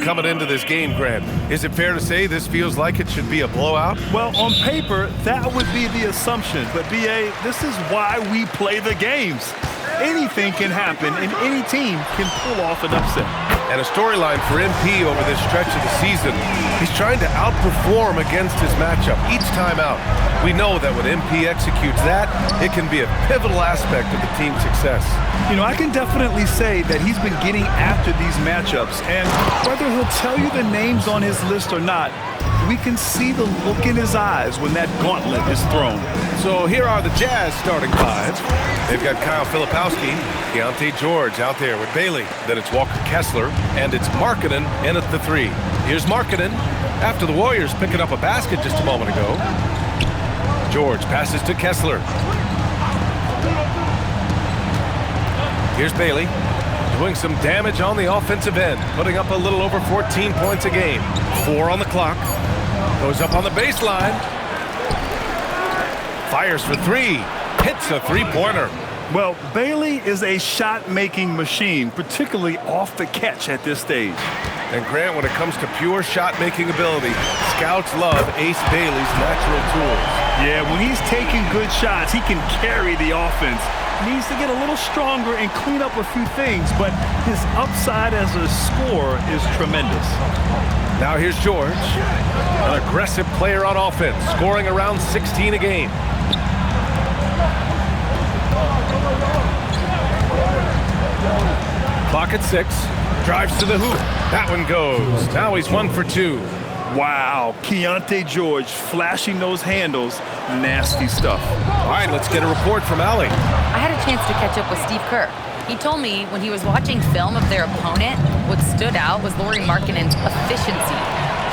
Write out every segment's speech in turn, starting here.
coming into this game, Grant. Is it fair to say this feels like it should be a blowout? Well, on paper, that would be the assumption. But, B.A., this is why we play the games. Anything can happen, and any team can pull off an upset. And a storyline for MP over this stretch of the season. He's trying to outperform against his matchup each time out. We know that when MP executes that, it can be a pivotal aspect of the team's success. You know, I can definitely say that he's been getting after these matchups, and whether he'll tell you the names on his list or not, we can see the look in his eyes when that gauntlet is thrown. So here are the Jazz starting five. They've got Kyle Filipowski, Keontae George out there with Bailey. Then it's Walker Kessler, and it's Markkanen in at the 3. Here's Markkanen after the Warriors picking up a basket just a moment ago. George passes to Kessler. Here's Bailey doing some damage on the offensive end, putting up a little over 14 points a game. 4 on the clock. Goes up on the baseline. Fires for 3. Hits a three-pointer. Well, Bailey is a shot-making machine, particularly off the catch at this stage. And Grant, when it comes to pure shot-making ability, scouts love Ace Bailey's natural tools. Yeah, when he's taking good shots, he can carry the offense. Needs to get a little stronger and clean up a few things, but his upside as a scorer is tremendous. Now here's George, an aggressive player on offense, scoring around 16 a game. Clock at 6, drives to the hoop. That one goes. Now he's 1 for 2. Wow, Keontae George flashing those handles, nasty stuff. All right, let's get a report from Allie. I had a chance to catch up with Steve Kerr. He told me when he was watching film of their opponent, what stood out was Lauri Markkanen's efficiency.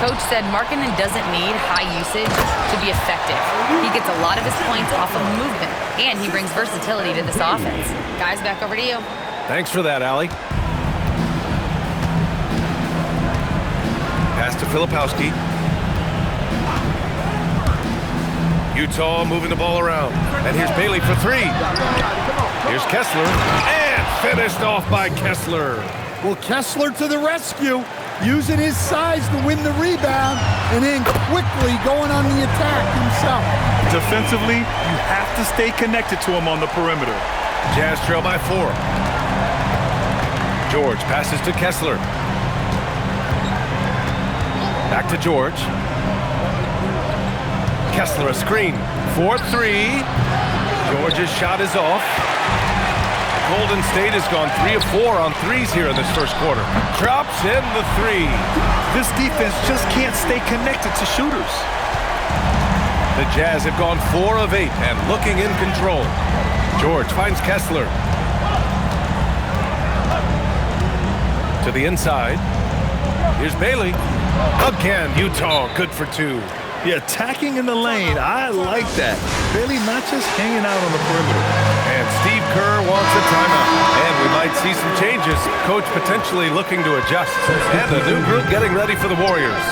Coach said Markkanen doesn't need high usage to be effective. He gets a lot of his points off of movement, and he brings versatility to this offense. Guys, back over to you. Thanks for that, Allie. Pass to Filipowski. Utah moving the ball around. And here's Bailey for 3. Here's Kessler. And finished off by Kessler. Well, Kessler to the rescue, using his size to win the rebound, and then quickly going on the attack himself. Defensively, you have to stay connected to him on the perimeter. Jazz trail by 4. George passes to Kessler. Back to George. Kessler a screen. 4-3. George's shot is off. Golden State has gone 3 of 4 on threes here in this first quarter. Drops in the 3. This defense just can't stay connected to shooters. The Jazz have gone 4 of 8 and looking in control. George finds Kessler. To the inside. Here's Bailey. Again, Utah good for 2. Yeah, attacking in the lane. I like that. Bailey not just hanging out on the perimeter. And Steve Kerr wants a timeout. And we might see some changes. Coach potentially looking to adjust. And a new group getting ready for the Warriors.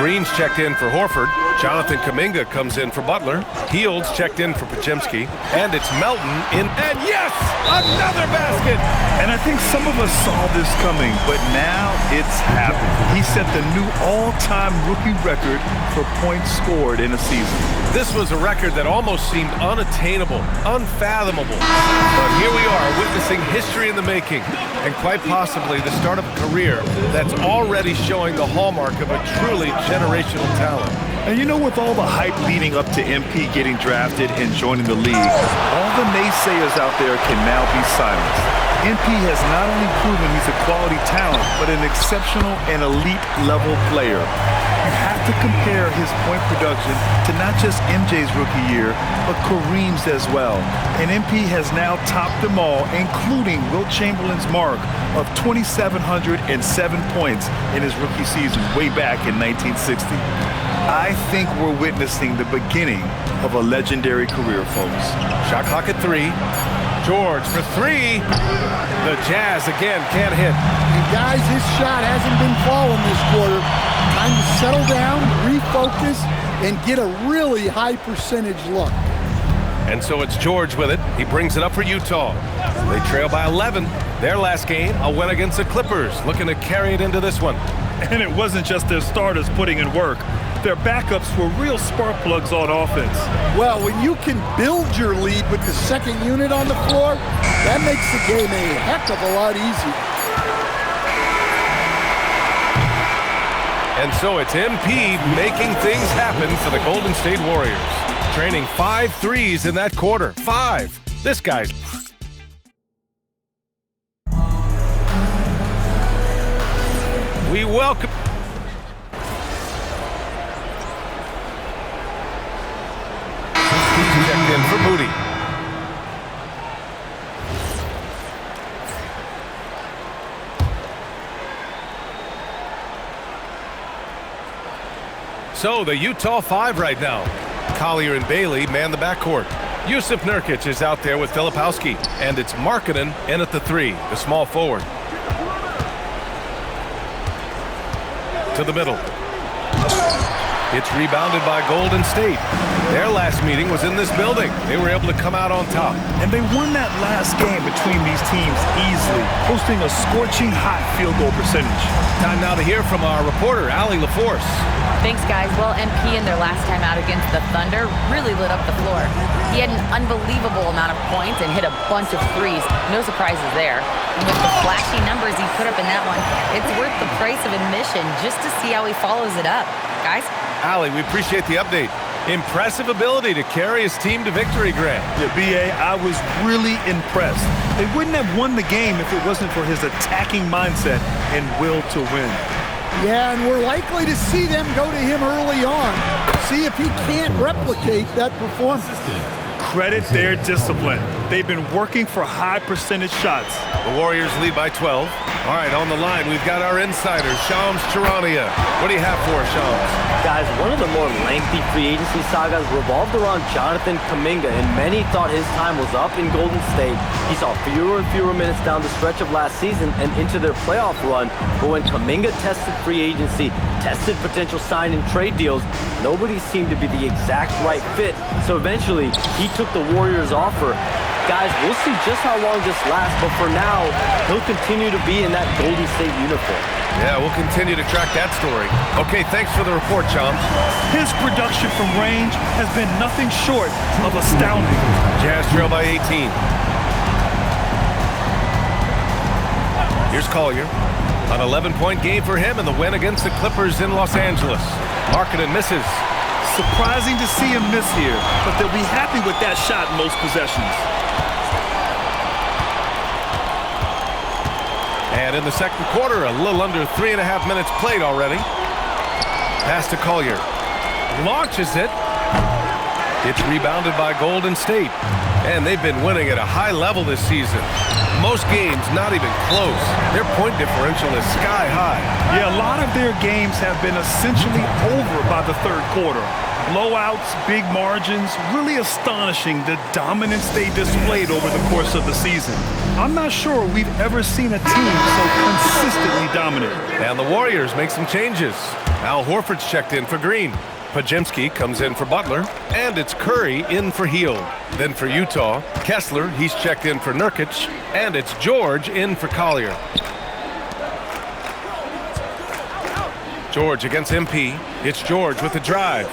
Green's checked in for Horford. Jonathan Kuminga comes in for Butler. Fields checked in for Podziemski. And it's Melton in. And yes, another basket. And I think some of us saw this coming, but now it's happened. He set the new all-time rookie record for points scored in a season. This was a record that almost seemed unattainable, unfathomable. But here we are witnessing history in the making, and quite possibly the start of a career that's already showing the hallmark of a truly generational talent. And you know, with all the hype leading up to MP getting drafted and joining the league, all the naysayers out there can now be silenced. MP has not only proven he's a quality talent, but an exceptional and elite level player. You have to compare his point production to not just MJ's rookie year, but Kareem's as well. And MP has now topped them all, including Wilt Chamberlain's mark of 2,707 points in his rookie season way back in 1960. I think we're witnessing the beginning of a legendary career, folks. Shot clock at 3. George for 3. The Jazz again can't hit. And guys, his shot hasn't been falling this quarter. Time to settle down, refocus, and get a really high percentage look. And so it's George with it. He brings it up for Utah. They trail by 11. Their last game, a win against the Clippers, looking to carry it into this one. And it wasn't just their starters putting in work. Their backups were real spark plugs on offense. Well, when you can build your lead with the second unit on the floor, that makes the game a heck of a lot easier. And so it's MP making things happen for the Golden State Warriors. Training 5 threes in that quarter. 5. This guy's... We welcome... He's checked in for Moody. So the Utah 5 right now. Collier and Bailey man the backcourt. Yusuf Nurkic is out there with Filipowski. And it's Markkanen in at the 3, the small forward. To the middle. It's rebounded by Golden State. Their last meeting was in this building. They were able to come out on top. And they won that last game between these teams easily, posting a scorching hot field goal percentage. Time now to hear from our reporter, Allie LaForce. Thanks, guys. Well, MP in their last time out against the Thunder really lit up the floor. He had an unbelievable amount of points and hit a bunch of threes. No surprises there. And with the flashy numbers he put up in that one, it's worth the price of admission just to see how he follows it up. Guys? Allie, we appreciate the update. Impressive ability to carry his team to victory, Grant. Yeah, B.A., I was really impressed. They wouldn't have won the game if it wasn't for his attacking mindset and will to win. Yeah, and we're likely to see them go to him early on. See if he can't replicate that performance. Credit their discipline. They've been working for high percentage shots. The Warriors lead by 12. All right, on the line, we've got our insider, Shams Charania. What do you have for us, Shams? Guys, one of the more lengthy free agency sagas revolved around Jonathan Kuminga, and many thought his time was up in Golden State. He saw fewer and fewer minutes down the stretch of last season and into their playoff run, but when Kuminga tested free agency, tested potential sign and trade deals, nobody seemed to be the exact right fit, so eventually he took the Warriors' offer. Guys, we'll see just how long this lasts, but for now, he'll continue to be in that Golden State uniform. Yeah, we'll continue to track that story. Okay, thanks for the report, Shams. His production from range has been nothing short of astounding. Jazz trail by 18. Here's Collier. An 11-point game for him in the win against the Clippers in Los Angeles. Markkanen misses. Surprising to see him miss here, but they'll be happy with that shot in most possessions. And in the second quarter, a little under 3.5 minutes played already. Pass to Collier. Launches it. It's rebounded by Golden State. And they've been winning at a high level this season. Most games not even close. Their point differential is sky high. Yeah, a lot of their games have been essentially over by the third quarter. Blowouts, big margins, really astonishing the dominance they displayed over the course of the season. I'm not sure we've ever seen a team so consistently dominant. And the Warriors make some changes. Al Horford's checked in for Green. Podziemski comes in for Butler, and it's Curry in for Hield. Then for Utah, Kessler, he's checked in for Nurkic, and it's George in for Collier. George against MP. It's George with the drive.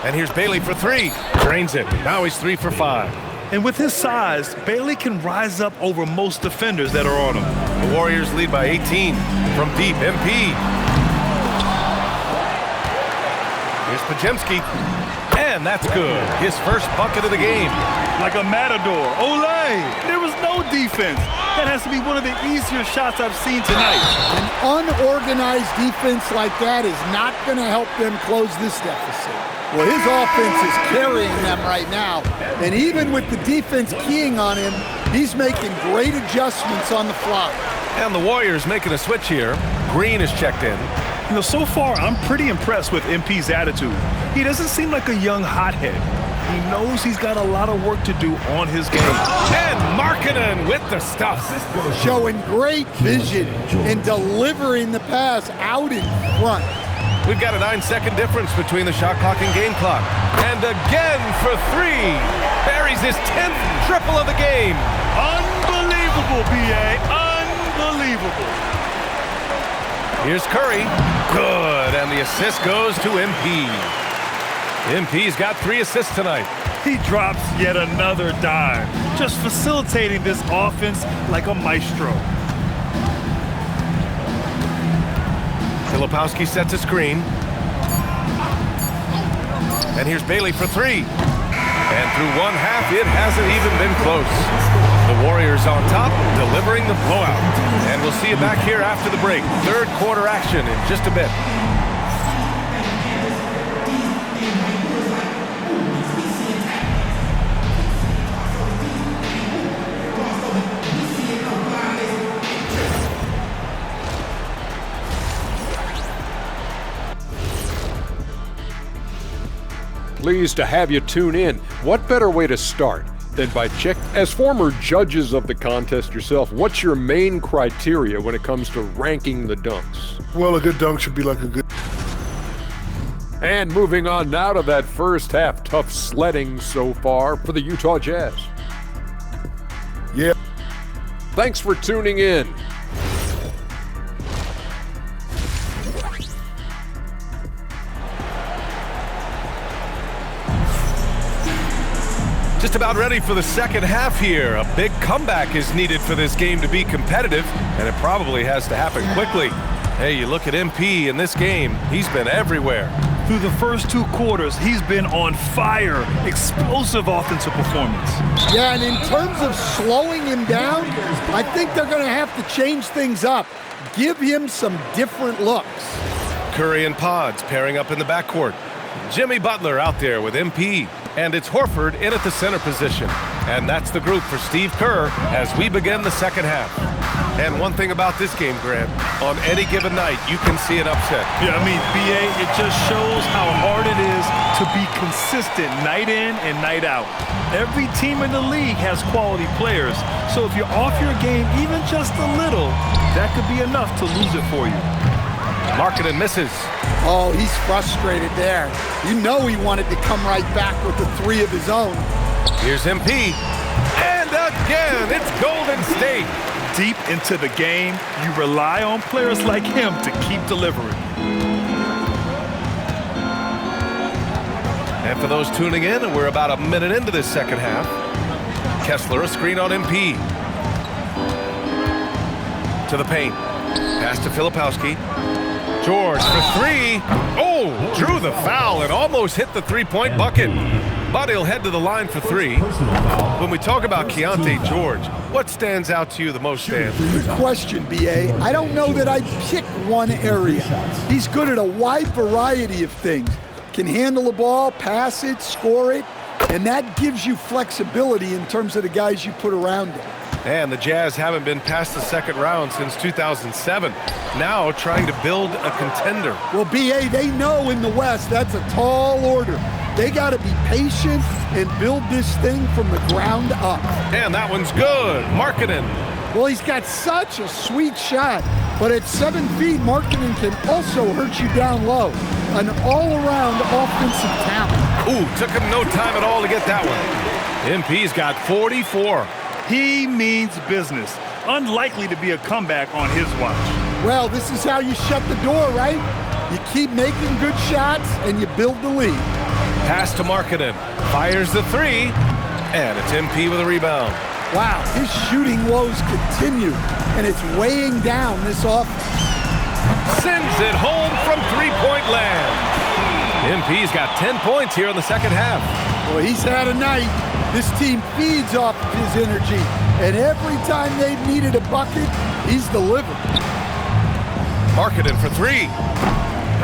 And here's Bailey for 3. Drains it. Now he's 3 for 5. And with his size, Bailey can rise up over most defenders that are on him. The Warriors lead by 18. From deep, MP. Here's Podziemski. And that's good. His first bucket of the game. Like a matador. Olay! There was no defense. That has to be one of the easier shots I've seen tonight. An unorganized defense like that is not going to help them close this deficit. Well, his offense is carrying them right now. And even with the defense keying on him, he's making great adjustments on the fly. And the Warriors making a switch here. Green is checked in. You know, so far, I'm pretty impressed with MP's attitude. He doesn't seem like a young hothead. He knows he's got a lot of work to do on his game. And Markkanen with the stuff. Showing great vision and delivering the pass out in front. We've got a 9-second difference between the shot clock and game clock. And again for 3. Buries his 10th triple of the game. Unbelievable, B.A. Unbelievable. Here's Curry. Good, and the assist goes to MP. MP's got 3 assists tonight. He drops yet another dime, just facilitating this offense like a maestro. Filipowski sets a screen. And here's Bailey for 3. And through one half, it hasn't even been close. The Warriors on top, delivering the blowout. And we'll see you back here after the break. Third quarter action in just a bit. Pleased to have you tune in. What better way to start than by as former judges of the contest yourself, what's your main criteria when it comes to ranking the dunks? Well, a good dunk should be like a good... And moving on now to that first half, tough sledding so far for the Utah Jazz. Yeah. Thanks for tuning in. Just about ready for the second half here. A big comeback is needed for this game to be competitive, and it probably has to happen quickly. Hey, you look at MP in this game, he's been everywhere. Through the first 2 quarters, he's been on fire. Explosive offensive performance. Yeah, and in terms of slowing him down, I think they're going to have to change things up. Give him some different looks. Curry and Pods pairing up in the backcourt. Jimmy Butler out there with MP. And it's Horford in at the center position. And that's the group for Steve Kerr as we begin the second half. And one thing about this game, Grant, on any given night, you can see an upset. Yeah, I mean, BA, it just shows how hard it is to be consistent night in and night out. Every team in the league has quality players. So if you're off your game even just a little, that could be enough to lose it for you. Markkanen misses. Oh, he's frustrated there. You know he wanted to come right back with the 3 of his own. Here's MP. And again, it's Golden State. Deep into the game, you rely on players like him to keep delivering. And for those tuning in, we're about a minute into this second half. Kessler, a screen on MP. To the paint. Pass to Filipowski. George for 3. Oh, drew the foul and almost hit the 3-point bucket. But he'll head to the line for 3. When we talk about Keontae George, what stands out to you the most, Dan? Good question, B.A. I don't know that I'd pick one area. He's good at a wide variety of things. Can handle the ball, pass it, score it, and that gives you flexibility in terms of the guys you put around him. And the Jazz haven't been past the second round since 2007. Now trying to build a contender. Well, B.A., they know in the West that's a tall order. They got to be patient and build this thing from the ground up. And that one's good. Markkanen. Well, he's got such a sweet shot, but at 7 feet, Markkanen can also hurt you down low. An all-around offensive talent. Ooh, took him no time at all to get that one. MP's got 44. He means business. Unlikely to be a comeback on his watch. Well, this is how you shut the door, right? You keep making good shots and you build the lead. Pass to Markkanen. Fires the 3. And it's MP with a rebound. Wow, his shooting woes continue, and it's weighing down this offense. Sends it home from 3-point land. MP's got 10 points here in the second half. Well, he's had a night. This team feeds off of his energy, and every time they've needed a bucket, he's delivered. Markkanen for 3.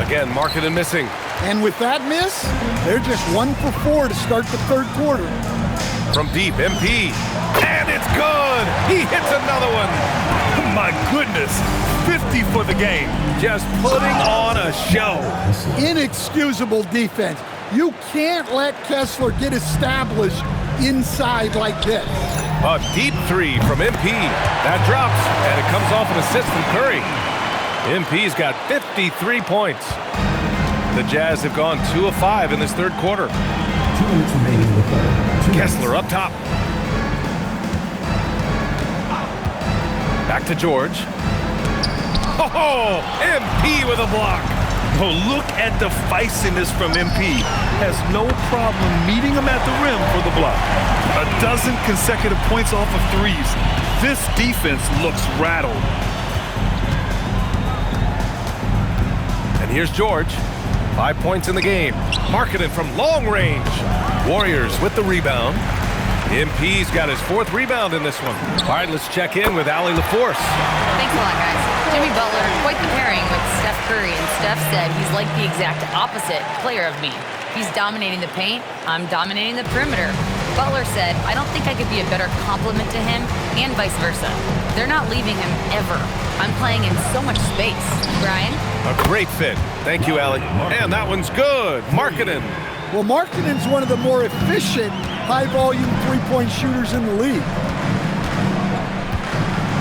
Again, Markkanen missing. And with that miss, they're just 1 for 4 to start the third quarter. From deep, MP. And it's good! He hits another one! My goodness, 50 for the game. Just putting on a show. Inexcusable defense. You can't let Kessler get established inside like this. A deep 3 from MP. That drops, and it comes off an assist from Curry. MP's got 53 points. The Jazz have gone 2 of 5 in this third quarter. 2 minutes remaining in the third. Kessler up top. Back to George. Oh, MP with a block. Oh, look at the feistiness from MP. Has no problem meeting him at the rim for the block. 12 consecutive points off of threes. This defense looks rattled. And here's George. 5 points in the game. Marketing from long range. Warriors with the rebound. MP's got his 4th rebound in this one. All right, let's check in with Allie LaForce. Thanks a lot, guys. Jimmy Butler, quite the pairing with Steph Curry, and Steph said he's like the exact opposite player of me. He's dominating the paint, I'm dominating the perimeter. Butler said, I don't think I could be a better complement to him, and vice versa. They're not leaving him ever. I'm playing in so much space. Brian? A great fit. Thank you, Allie. And that one's good. Marketing. Well, Markkanen's one of the more efficient, high-volume three-point shooters in the league.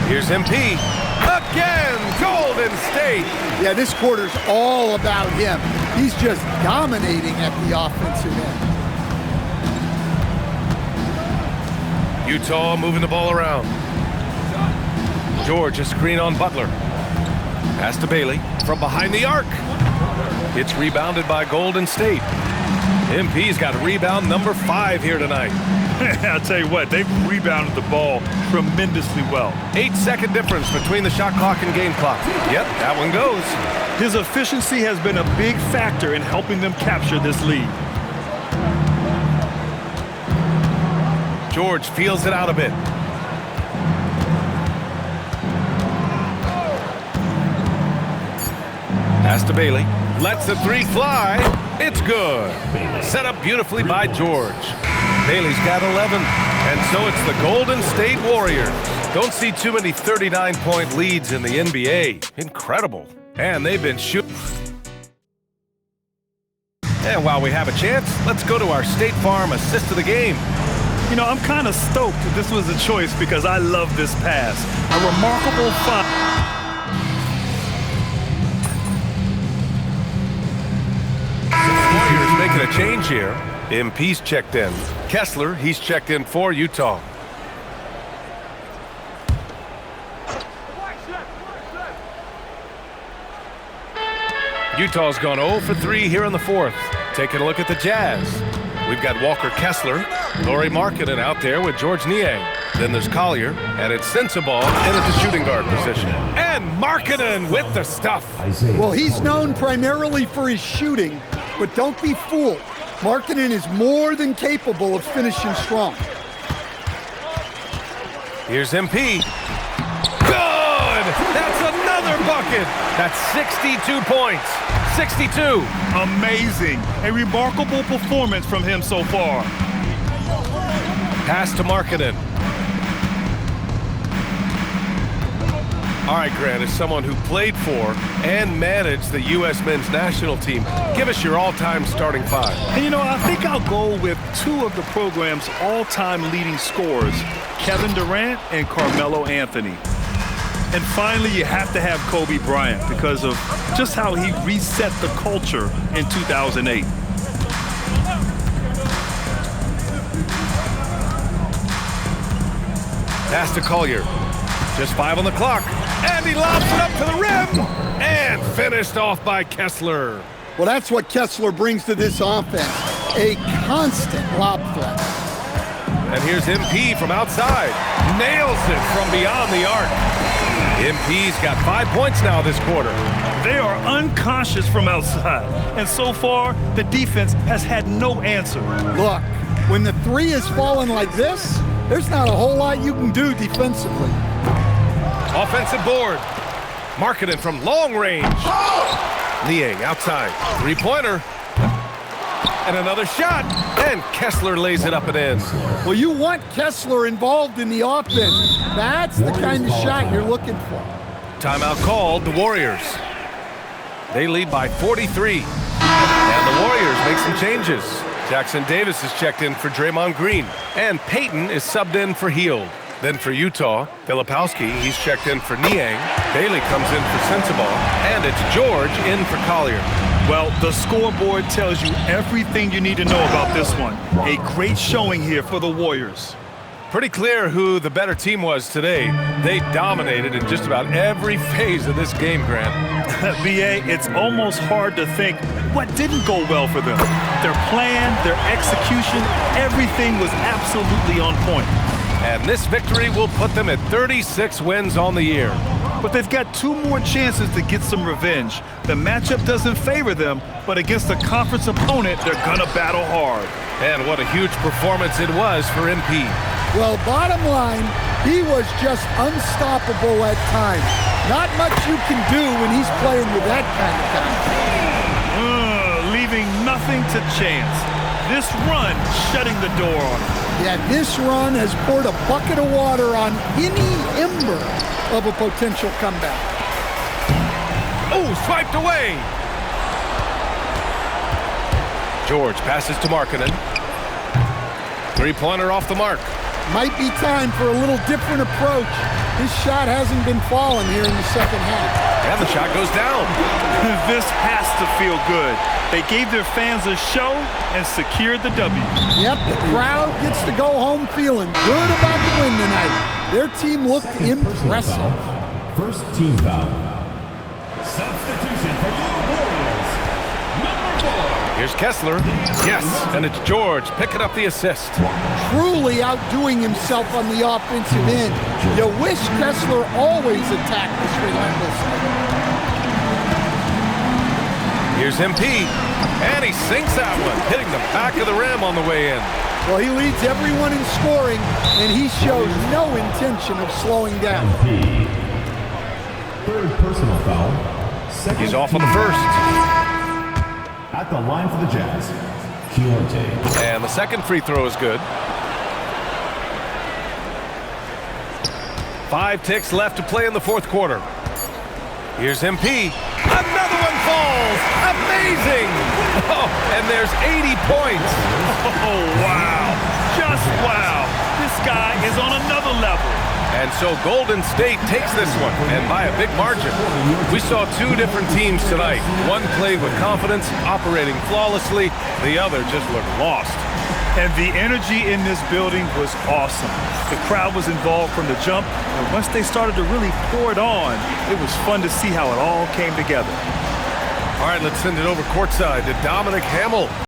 Here's MP. Again, Golden State. Yeah, this quarter's all about him. He's just dominating at the offensive end. Utah moving the ball around. George, a screen on Butler. Pass to Bailey from behind the arc. It's rebounded by Golden State. MP's got rebound number 5 here tonight. I'll tell you what, they've rebounded the ball tremendously well. 8-second difference between the shot clock and game clock. Yep, that one goes. His efficiency has been a big factor in helping them capture this lead. George feels it out a bit. Pass to Bailey. Lets the 3 fly. It's good. Set up beautifully by George. Bailey's got 11. And so it's the Golden State Warriors. Don't see too many 39-point leads in the NBA. Incredible. And they've been shooting. And while we have a chance, let's go to our State Farm assist of the game. You know, I'm kind of stoked that this was a choice because I love this pass. A remarkable find. Warriors making a change here. MP's checked in. Kessler, he's checked in for Utah. Utah's gone 0 for 3 here in the 4th. Taking a look at the Jazz. We've got Walker Kessler, Lauri Markkanen out there with George Niang. Then there's Collier, and it's Sensabaugh in at the shooting guard position. And Markkanen with the stuff. Well, he's known primarily for his shooting, but don't be fooled. Markkanen is more than capable of finishing strong. Here's MP. Good! That's another bucket! That's 62 points. 62. Amazing. A remarkable performance from him so far. Pass to Markkanen. All right, Grant, as someone who played for and managed the U.S. men's national team, give us your all-time starting 5. And, you know, I think I'll go with 2 of the program's all-time leading scorers, Kevin Durant and Carmelo Anthony. And finally, you have to have Kobe Bryant because of just how he reset the culture in 2008. Pass to Collier. Just 5 on the clock. And he lobs it up to the rim. And finished off by Kessler. Well, that's what Kessler brings to this offense. A constant lob threat. And here's MP from outside. Nails it from beyond the arc. MP's got 5 points now this quarter. They are unconscious from outside. And so far, the defense has had no answer. Look, when the 3 is falling like this, there's not a whole lot you can do defensively. Offensive board. Markkanen from long range. Niang outside. 3-pointer. And another shot. And Kessler lays it up and in. Well, you want Kessler involved in the offense. That's the kind of shot you're looking for. Timeout called, the Warriors. They lead by 43. And the Warriors make some changes. Jackson Davis is checked in for Draymond Green. And Payton is subbed in for Hield. Then for Utah, Filipowski, he's checked in for Niang. Bailey comes in for Sensabaugh. And it's George in for Collier. Well, the scoreboard tells you everything you need to know about this one. A great showing here for the Warriors. Pretty clear who the better team was today. They dominated in just about every phase of this game, Grant. BA, it's almost hard to think what didn't go well for them. Their plan, their execution, everything was absolutely on point. And this victory will put them at 36 wins on the year. But they've got 2 more chances to get some revenge. The matchup doesn't favor them, but against a conference opponent, they're gonna battle hard. And what a huge performance it was for MP. Well, bottom line, he was just unstoppable at times. Not much you can do when he's playing with that kind of guy. Leaving nothing to chance. This run shutting the door on him. Yeah, this run has poured a bucket of water on any ember of a potential comeback. Oh, swiped away. George passes to Markkanen. Three-pointer off the mark. Might be time for a little different approach. His shot hasn't been falling here in the second half. And the shot goes down. This has to feel good. They gave their fans a show and secured the W. Yep, the crowd gets to go home feeling good about the win tonight. Their team looked impressive. First team foul. Substitution for your Warriors. Number 4. Here's Kessler. Yes, and it's George picking up the assist. Truly outdoing himself on the offensive end. You wish Kessler always attacked this relentlessly. Here's MP, and he sinks that one, hitting the back of the rim on the way in. Well, he leads everyone in scoring, and he shows no intention of slowing down. MP. Third personal foul. Second He's off on the first. At the line for the Jazz, KHEAT. And the second free throw is good. 5 ticks left to play in the fourth quarter. Here's MP. Another one falls. Amazing. Oh, and there's 80 points. Oh, wow. Just wow. This guy is on another level. And so Golden State takes this one, and by a big margin. We saw 2 different teams tonight. One played with confidence, operating flawlessly. The other just looked lost. And the energy in this building was awesome. The crowd was involved from the jump, and once they started to really pour it on, it was fun to see how it all came together. All right, let's send it over courtside to Dominic Hamill.